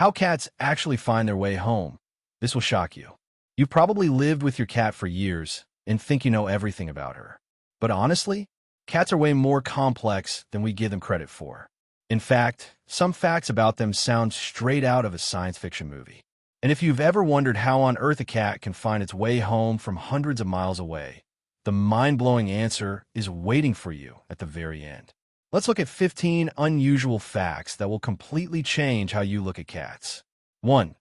How cats actually find their way home. This will shock you. You've probably lived with your cat for years and think you know everything about her. But honestly, cats are way more complex than we give them credit for. In fact, some facts about them sound straight out of a science fiction movie. And if you've ever wondered how on earth a cat can find its way home from hundreds of miles away, the mind-blowing answer is waiting for you at the very end. Let's look at 15 unusual facts that will completely change how you look at cats. 1.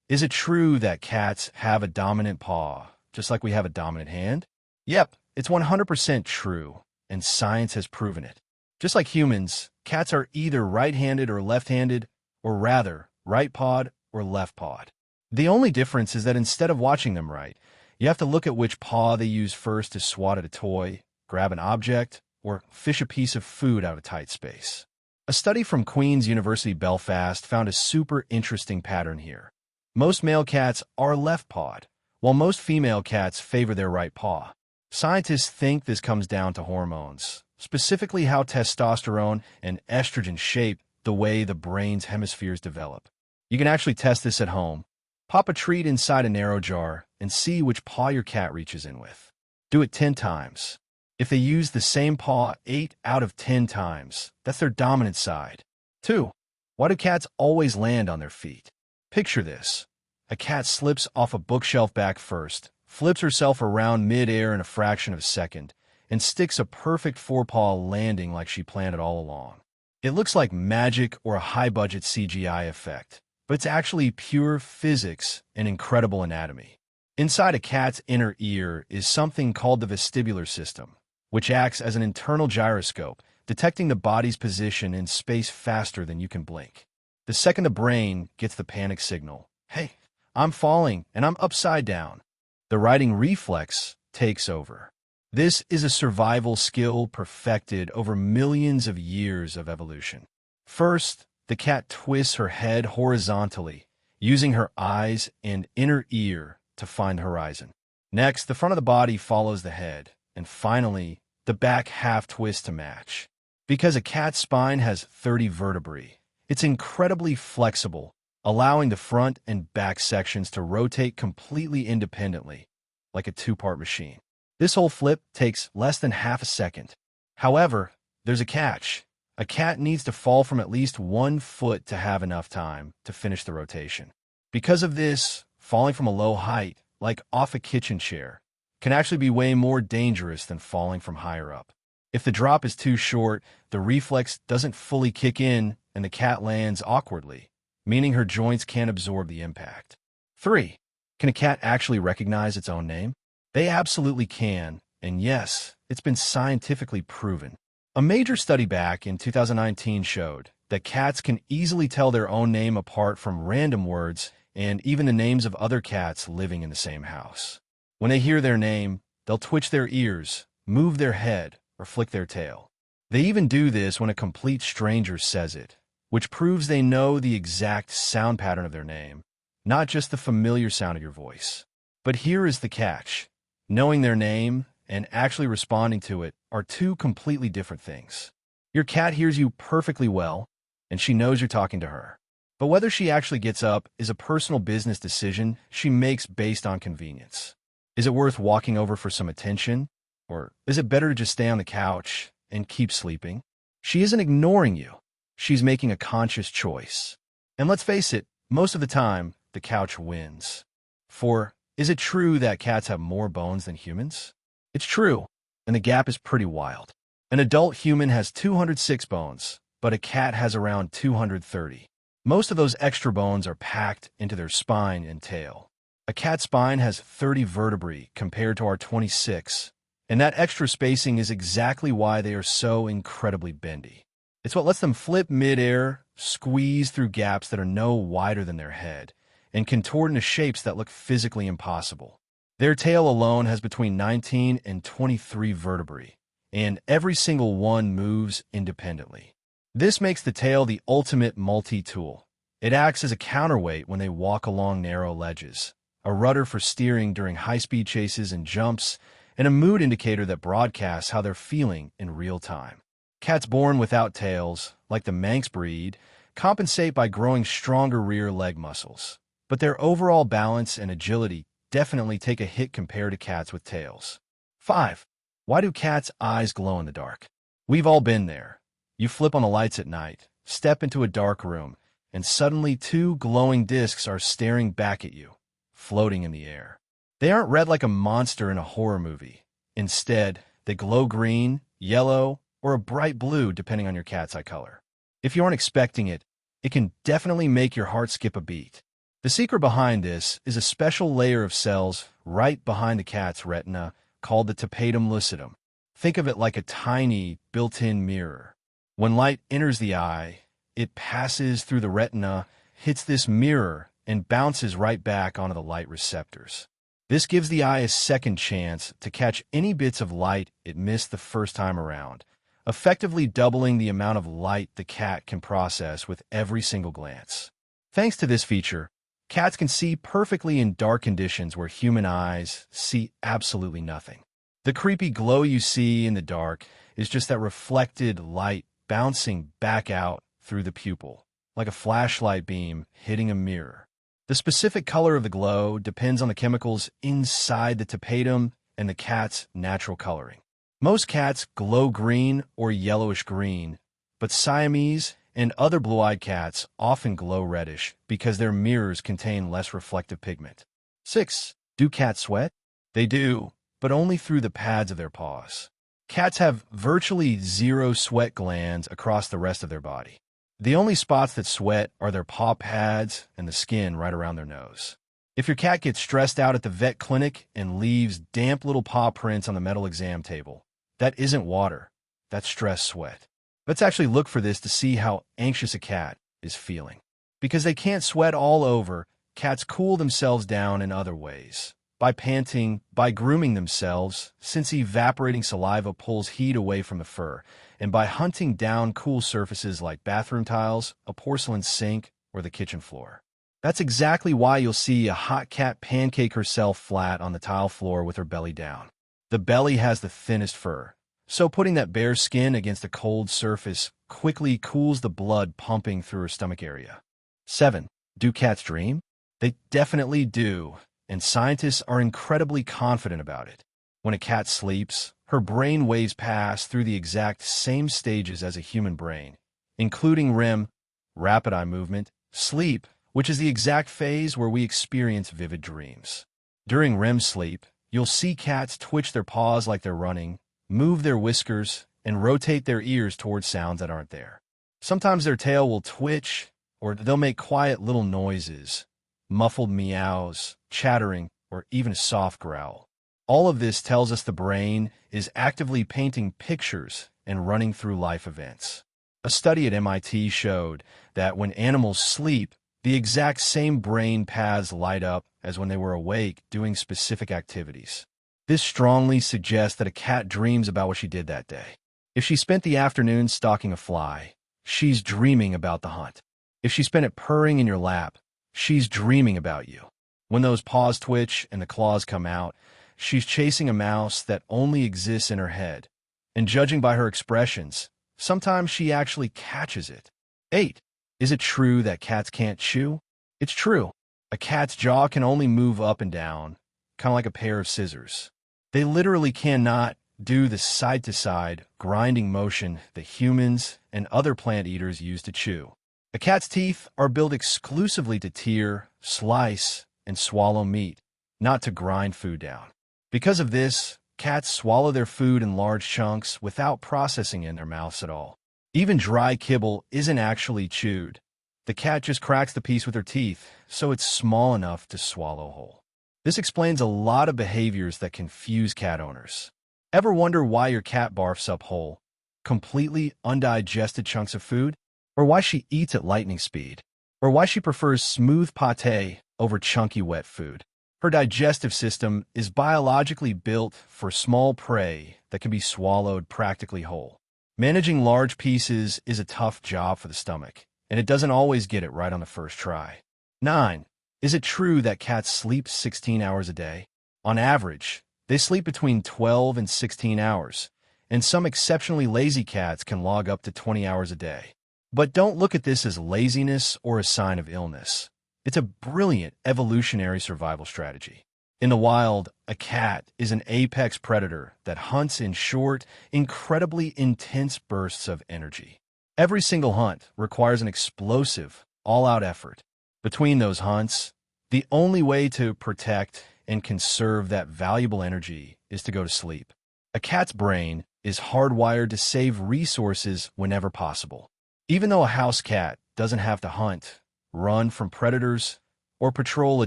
Is it true that cats have a dominant paw, just like we have a dominant hand? Yep, it's 100% true, and science has proven it. Just like humans, cats are either right-handed or left-handed, or rather, right-pawed or left-pawed. The only difference is that instead of watching them right, you have to look at which paw they use first to swat at a toy, grab an object, or fish a piece of food out of tight space. A study from Queen's University Belfast found a super interesting pattern here. Most male cats are left-pawed, while most female cats favor their right paw. Scientists think this comes down to hormones, specifically how testosterone and estrogen shape the way the brain's hemispheres develop. You can actually test this at home. Pop a treat inside a narrow jar and see which paw your cat reaches in with. Do it 10 times. If they use the same paw 8 out of 10 times, that's their dominant side. 2. Why do cats always land on their feet? Picture this. A cat slips off a bookshelf back first, flips herself around mid-air in a fraction of a second, and sticks a perfect forepaw landing like she planned it all along. It looks like magic or a high-budget CGI effect, but it's actually pure physics and incredible anatomy. Inside a cat's inner ear is something called the vestibular system, which acts as an internal gyroscope, detecting the body's position in space faster than you can blink. The second the brain gets the panic signal, "Hey, I'm falling and I'm upside down," the righting reflex takes over. This is a survival skill perfected over millions of years of evolution. First, the cat twists her head horizontally, using her eyes and inner ear to find the horizon. Next, the front of the body follows the head, and finally, the back half twists to match. Because a cat's spine has 30 vertebrae, it's incredibly flexible, allowing the front and back sections to rotate completely independently, like a two-part machine. This whole flip takes less than half a second. However, there's a catch. A cat needs to fall from at least 1 foot to have enough time to finish the rotation. Because of this, falling from a low height, like off a kitchen chair, can actually be way more dangerous than falling from higher up. If the drop is too short, the reflex doesn't fully kick in and the cat lands awkwardly, meaning her joints can't absorb the impact. 3. Can a cat actually recognize its own name? They absolutely can, and yes, it's been scientifically proven. A major study back in 2019 showed that cats can easily tell their own name apart from random words and even the names of other cats living in the same house. When they hear their name, they'll twitch their ears, move their head, or flick their tail. They even do this when a complete stranger says it, which proves they know the exact sound pattern of their name, not just the familiar sound of your voice. But here is the catch. Knowing their name and actually responding to it are two completely different things. Your cat hears you perfectly well, and she knows you're talking to her. But whether she actually gets up is a personal business decision she makes based on convenience. Is it worth walking over for some attention? Or is it better to just stay on the couch and keep sleeping? She isn't ignoring you. She's making a conscious choice. And let's face it, most of the time, the couch wins. 4. Is it true that cats have more bones than humans? It's true, and the gap is pretty wild. An adult human has 206 bones, but a cat has around 230. Most of those extra bones are packed into their spine and tail. A cat's spine has 30 vertebrae compared to our 26, and that extra spacing is exactly why they are so incredibly bendy. It's what lets them flip mid-air, squeeze through gaps that are no wider than their head, and contort into shapes that look physically impossible. Their tail alone has between 19 and 23 vertebrae, and every single one moves independently. This makes the tail the ultimate multi-tool. It acts as a counterweight when they walk along narrow ledges, a rudder for steering during high-speed chases and jumps, and a mood indicator that broadcasts how they're feeling in real time. Cats born without tails, like the Manx breed, compensate by growing stronger rear leg muscles, but their overall balance and agility definitely take a hit compared to cats with tails. 5. Why do cats' eyes glow in the dark? We've all been there. You flip on the lights at night, step into a dark room, and suddenly two glowing discs are staring back at you, floating in the air. They aren't red like a monster in a horror movie. Instead, they glow green, yellow, or a bright blue depending on your cat's eye color. If you aren't expecting it, it can definitely make your heart skip a beat. The secret behind this is a special layer of cells right behind the cat's retina called the tapetum lucidum. Think of it like a tiny, built-in mirror. When light enters the eye, it passes through the retina, hits this mirror, and bounces right back onto the light receptors. This gives the eye a second chance to catch any bits of light it missed the first time around, effectively doubling the amount of light the cat can process with every single glance. Thanks to this feature, cats can see perfectly in dark conditions where human eyes see absolutely nothing. The creepy glow you see in the dark is just that reflected light bouncing back out through the pupil, like a flashlight beam hitting a mirror. The specific color of the glow depends on the chemicals inside the tapetum and the cat's natural coloring. Most cats glow green or yellowish green, but Siamese and other blue-eyed cats often glow reddish because their mirrors contain less reflective pigment. 6. Do cats sweat? They do, but only through the pads of their paws. Cats have virtually zero sweat glands across the rest of their body. The only spots that sweat are their paw pads and the skin right around their nose. If your cat gets stressed out at the vet clinic and leaves damp little paw prints on the metal exam table, that isn't water, that's stress sweat. Let's actually look for this to see how anxious a cat is feeling. Because they can't sweat all over, cats cool themselves down in other ways. By panting, by grooming themselves, since evaporating saliva pulls heat away from the fur, and by hunting down cool surfaces like bathroom tiles, a porcelain sink, or the kitchen floor. That's exactly why you'll see a hot cat pancake herself flat on the tile floor with her belly down. The belly has the thinnest fur, so putting that bare skin against a cold surface quickly cools the blood pumping through her stomach area. 7. Do cats dream? They definitely do, and scientists are incredibly confident about it. When a cat sleeps, her brain waves pass through the exact same stages as a human brain, including REM, rapid eye movement, sleep, which is the exact phase where we experience vivid dreams. During REM sleep, you'll see cats twitch their paws like they're running, move their whiskers, and rotate their ears towards sounds that aren't there. Sometimes their tail will twitch, or they'll make quiet little noises, muffled meows, chattering, or even a soft growl. All of this tells us the brain is actively painting pictures and running through life events. A study at MIT showed that when animals sleep, the exact same brain paths light up as when they were awake doing specific activities. This strongly suggests that a cat dreams about what she did that day. If she spent the afternoon stalking a fly, she's dreaming about the hunt. If she spent it purring in your lap, she's dreaming about you. When those paws twitch and the claws come out, she's chasing a mouse that only exists in her head. And judging by her expressions, sometimes she actually catches it. 8. Is it true that cats can't chew? It's true. A cat's jaw can only move up and down, kind of like a pair of scissors. They literally cannot do the side-to-side grinding motion that humans and other plant eaters use to chew. A cat's teeth are built exclusively to tear, slice, and swallow meat, not to grind food down. Because of this, cats swallow their food in large chunks without processing it in their mouths at all. Even dry kibble isn't actually chewed. The cat just cracks the piece with her teeth, so it's small enough to swallow whole. This explains a lot of behaviors that confuse cat owners. Ever wonder why your cat barfs up whole, completely undigested chunks of food? Or why she eats at lightning speed? Or why she prefers smooth pâté over chunky wet food? Her digestive system is biologically built for small prey that can be swallowed practically whole. Managing large pieces is a tough job for the stomach, and it doesn't always get it right on the first try. 9. Is it true that cats sleep 16 hours a day? On average, they sleep between 12 and 16 hours, and some exceptionally lazy cats can log up to 20 hours a day. But don't look at this as laziness or a sign of illness. It's a brilliant evolutionary survival strategy. In the wild, a cat is an apex predator that hunts in short, incredibly intense bursts of energy. Every single hunt requires an explosive, all-out effort. Between those hunts, the only way to protect and conserve that valuable energy is to go to sleep. A cat's brain is hardwired to save resources whenever possible. Even though a house cat doesn't have to hunt, run from predators, or patrol a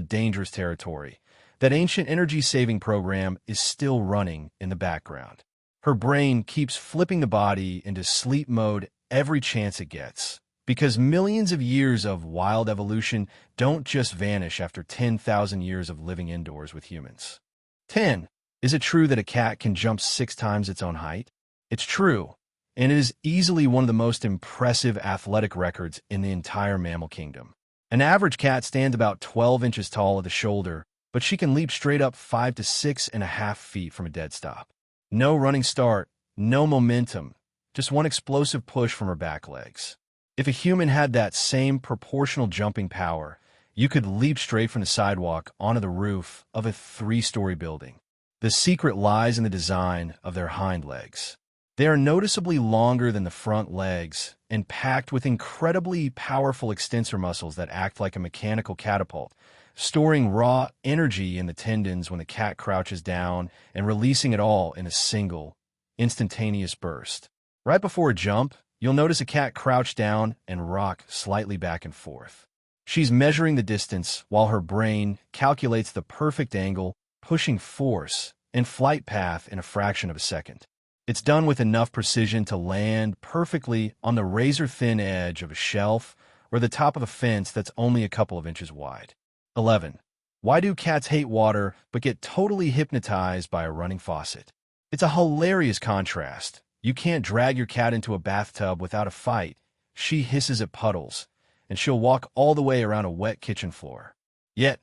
dangerous territory, that ancient energy-saving program is still running in the background. Her brain keeps flipping the body into sleep mode every chance it gets, because millions of years of wild evolution don't just vanish after 10,000 years of living indoors with humans. 10. Is it true that a cat can jump 6 times its own height? It's true, and it is easily one of the most impressive athletic records in the entire mammal kingdom. An average cat stands about 12 inches tall at the shoulder, but she can leap straight up 5 to 6.5 feet from a dead stop. No running start, no momentum, just one explosive push from her back legs. If a human had that same proportional jumping power, you could leap straight from the sidewalk onto the roof of a 3-story building. The secret lies in the design of their hind legs. They are noticeably longer than the front legs and packed with incredibly powerful extensor muscles that act like a mechanical catapult, storing raw energy in the tendons when the cat crouches down and releasing it all in a single, instantaneous burst. Right before a jump, you'll notice a cat crouch down and rock slightly back and forth. She's measuring the distance while her brain calculates the perfect angle, pushing force and flight path in a fraction of a second. It's done with enough precision to land perfectly on the razor-thin edge of a shelf or the top of a fence that's only a couple of inches wide. 11. Why do cats hate water but get totally hypnotized by a running faucet? It's a hilarious contrast. You can't drag your cat into a bathtub without a fight. She hisses at puddles, and she'll walk all the way around a wet kitchen floor. Yet,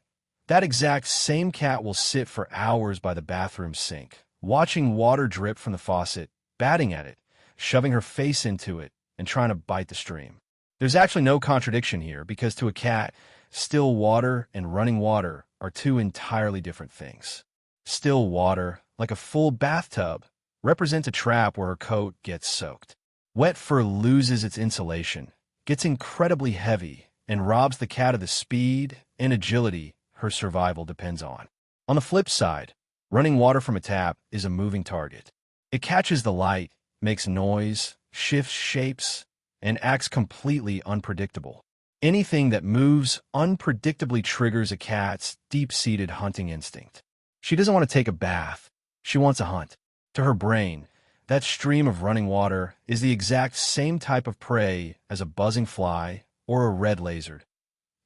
that exact same cat will sit for hours by the bathroom sink, watching water drip from the faucet, batting at it, shoving her face into it, and trying to bite the stream. There's actually no contradiction here, because to a cat, still water and running water are 2 entirely different things. Still water, like a full bathtub, represents a trap where her coat gets soaked. Wet fur loses its insulation, gets incredibly heavy, and robs the cat of the speed and agility her survival depends on. On the flip side, running water from a tap is a moving target. It catches the light, makes noise, shifts shapes, and acts completely unpredictable. Anything that moves unpredictably triggers a cat's deep-seated hunting instinct. She doesn't want to take a bath. She wants a hunt. To her brain, that stream of running water is the exact same type of prey as a buzzing fly or a red lizard,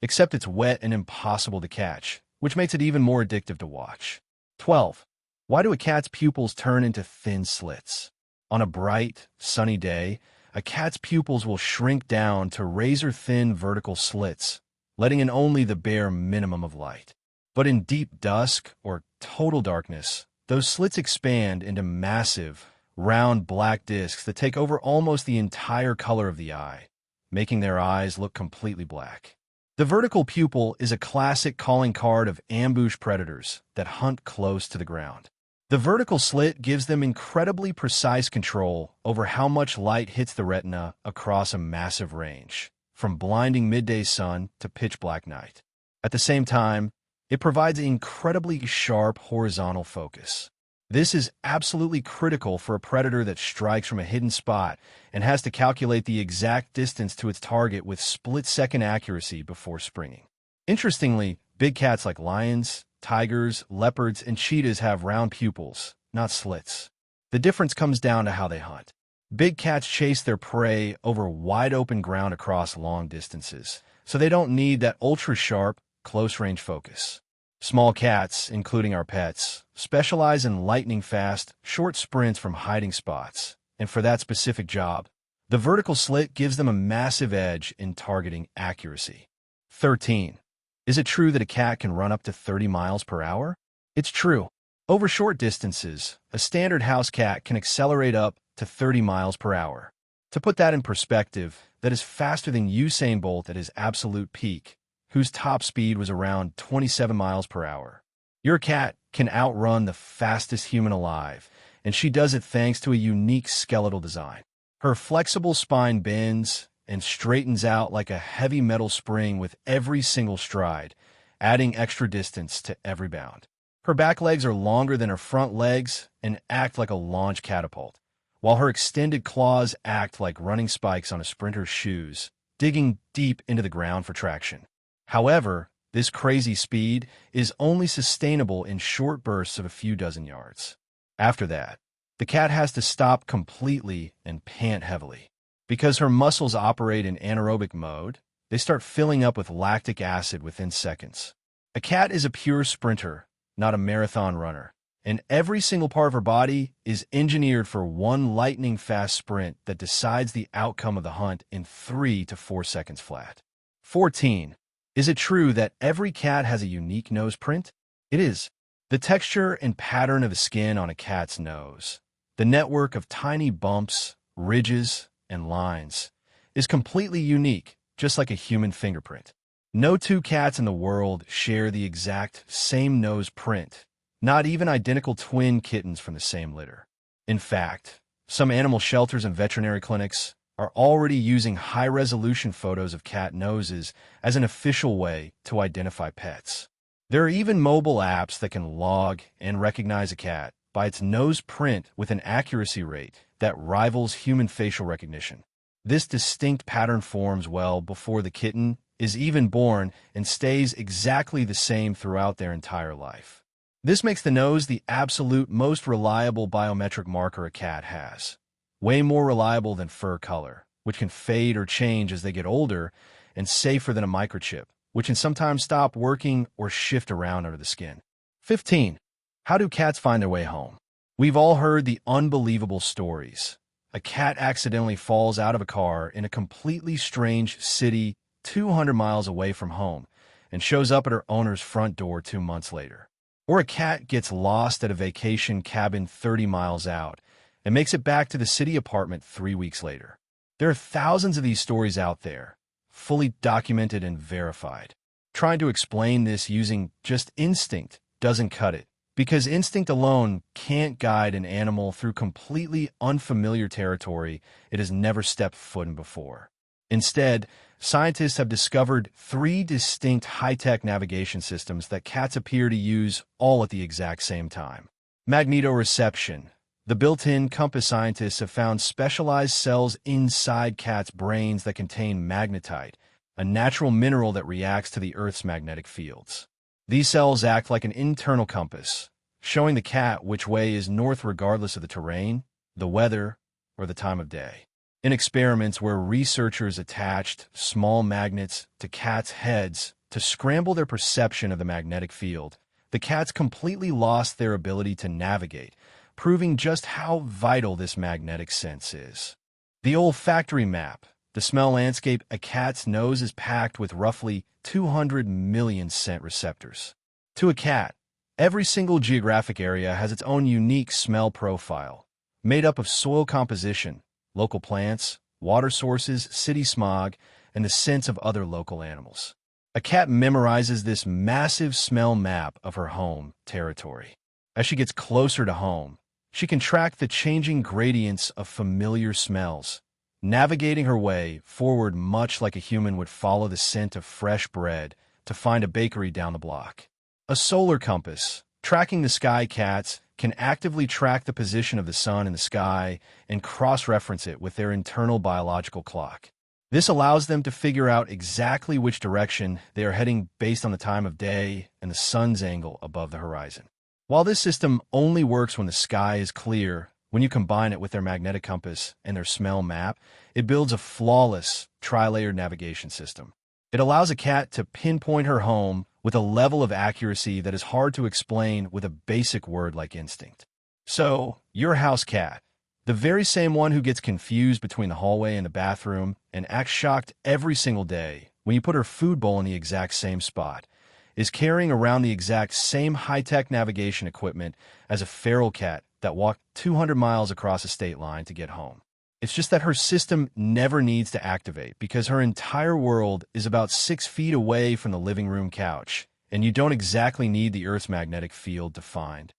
except it's wet and impossible to catch, which makes it even more addictive to watch. 12. Why do a cat's pupils turn into thin slits? On a bright, sunny day, a cat's pupils will shrink down to razor-thin vertical slits, letting in only the bare minimum of light. But in deep dusk or total darkness, those slits expand into massive, round black discs that take over almost the entire color of the eye, making their eyes look completely black. The vertical pupil is a classic calling card of ambush predators that hunt close to the ground. The vertical slit gives them incredibly precise control over how much light hits the retina across a massive range, from blinding midday sun to pitch black night. At the same time, it provides incredibly sharp horizontal focus. This is absolutely critical for a predator that strikes from a hidden spot and has to calculate the exact distance to its target with split-second accuracy before springing. Interestingly, big cats like lions, tigers, leopards, and cheetahs have round pupils, not slits. The difference comes down to how they hunt. Big cats chase their prey over wide-open ground across long distances, so they don't need that ultra-sharp, close-range focus. Small cats, including our pets, specialize in lightning-fast, short sprints from hiding spots, and for that specific job, the vertical slit gives them a massive edge in targeting accuracy. 13. Is it true that a cat can run up to 30 miles per hour? It's true. Over short distances, a standard house cat can accelerate up to 30 miles per hour. To put that in perspective, that is faster than Usain Bolt at his absolute peak, whose top speed was around 27 miles per hour. Your cat can outrun the fastest human alive, and she does it thanks to a unique skeletal design. Her flexible spine bends and straightens out like a heavy metal spring with every single stride, adding extra distance to every bound. Her back legs are longer than her front legs and act like a launch catapult, while her extended claws act like running spikes on a sprinter's shoes, digging deep into the ground for traction. However, this crazy speed is only sustainable in short bursts of a few dozen yards. After that, the cat has to stop completely and pant heavily. Because her muscles operate in anaerobic mode, they start filling up with lactic acid within seconds. A cat is a pure sprinter, not a marathon runner, and every single part of her body is engineered for one lightning-fast sprint that decides the outcome of the hunt in 3 to 4 seconds flat. 14. Is it true that every cat has a unique nose print? It is. The texture and pattern of the skin on a cat's nose, the network of tiny bumps, ridges, and lines, is completely unique, just like a human fingerprint. No two cats in the world share the exact same nose print, not even identical twin kittens from the same litter. In fact, some animal shelters and veterinary clinics are already using high-resolution photos of cat noses as an official way to identify pets. There are even mobile apps that can log and recognize a cat by its nose print with an accuracy rate that rivals human facial recognition. This distinct pattern forms well before the kitten is even born and stays exactly the same throughout their entire life. This makes the nose the absolute most reliable biometric marker a cat has. Way more reliable than fur color, which can fade or change as they get older, and safer than a microchip, which can sometimes stop working or shift around under the skin. 15. How do cats find their way home? We've all heard the unbelievable stories. A cat accidentally falls out of a car in a completely strange city 200 miles away from home and shows up at her owner's front door 2 months later. Or a cat gets lost at a vacation cabin 30 miles out and makes it back to the city apartment 3 weeks later. There are thousands of these stories out there, fully documented and verified. Trying to explain this using just instinct doesn't cut it, because instinct alone can't guide an animal through completely unfamiliar territory it has never stepped foot in before. Instead, scientists have discovered 3 distinct high-tech navigation systems that cats appear to use all at the exact same time. Magnetoreception. The built-in compass scientists have found specialized cells inside cats' brains that contain magnetite, a natural mineral that reacts to the Earth's magnetic fields. These cells act like an internal compass, showing the cat which way is north regardless of the terrain, the weather, or the time of day. In experiments where researchers attached small magnets to cats' heads to scramble their perception of the magnetic field, the cats completely lost their ability to navigate, proving just how vital this magnetic sense is. The olfactory map. The smell landscape. A cat's nose is packed with roughly 200 million scent receptors. To a cat, every single geographic area has its own unique smell profile, made up of soil composition, local plants, water sources, city smog, and the scents of other local animals. A cat memorizes this massive smell map of her home territory. As she gets closer to home, she can track the changing gradients of familiar smells, navigating her way forward much like a human would follow the scent of fresh bread to find a bakery down the block. A solar compass, tracking the sky. Cats can actively track the position of the sun in the sky and cross-reference it with their internal biological clock. This allows them to figure out exactly which direction they are heading based on the time of day and the sun's angle above the horizon. While this system only works when the sky is clear, when you combine it with their magnetic compass and their smell map, it builds a flawless, tri-layered navigation system. It allows a cat to pinpoint her home with a level of accuracy that is hard to explain with a basic word like instinct. So, your house cat, the very same one who gets confused between the hallway and the bathroom and acts shocked every single day when you put her food bowl in the exact same spot, is carrying around the exact same high-tech navigation equipment as a feral cat that walked 200 miles across a state line to get home. It's just that her system never needs to activate because her entire world is about 6 feet away from the living room couch, and you don't exactly need the Earth's magnetic field to find